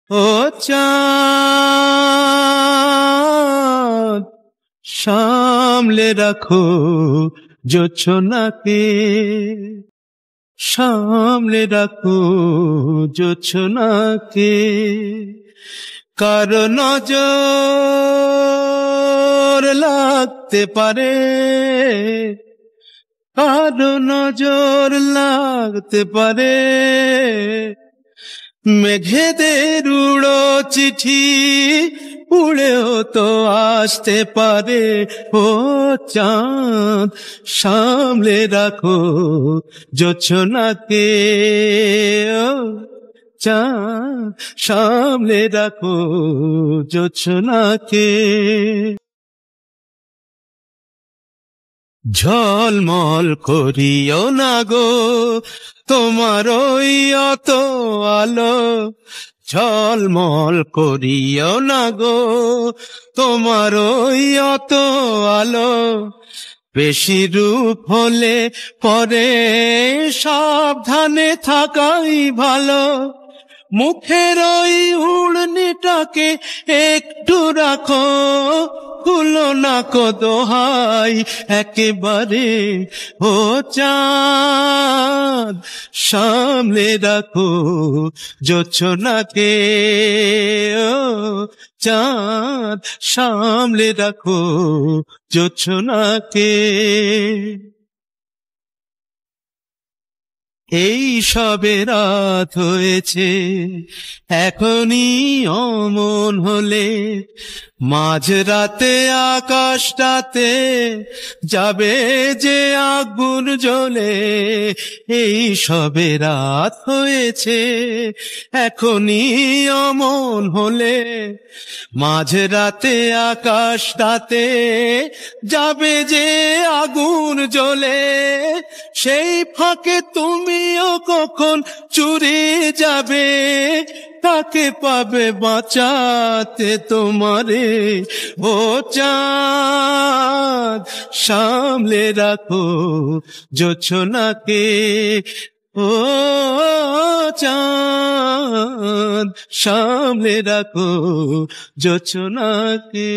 ও চাঁদ সামলে রাখো জোছনাকে, সামলে রাখো জোছনাকে। কারো নজর লাগতে পারে, কারো নজর লাগতে পারে। মেঘেদের উড়ো চিঠি উড়েও তো আসতে পারে। ও চাঁদ সামলে রাখো জোছনাকে, ও চাঁদ সামলে রাখো জোছনাকে। ঝলমল করিও না গো তোমার ওই অত আলো, ঝলমল করিও না গো তোমার ওই অত আলো। বেশি রূপ হলে পরে সাবধানে থাকাই ভালো। মুখের ওই উড়নিটাকে একটু রাখো, খুলো না কো দোহাই একেবারে। ও চাঁদ সামলে রাখো জোছনাকে, ও চাঁদ সামলে রাখো জোছনাকে। এই সবে রাত হয়েছে এখনই অমন হলে, মাঝরাতে আকাশটাতে যাবে যে আগুন জ্বলে। এই সবে রাত হয়েছে এখনই অমন হলে, মাঝরাতে আকাশটাতে যাবে যে আগুন জ্বলে। সেই ফাঁকে তুমিও কখন চুরি যাবে, তাকে পাবে বাঁচাতে তোমারে। ও চাঁদ সামলে রাখো জোছনাকে, ও চাঁদ সামলে রাখো জোছনাকে।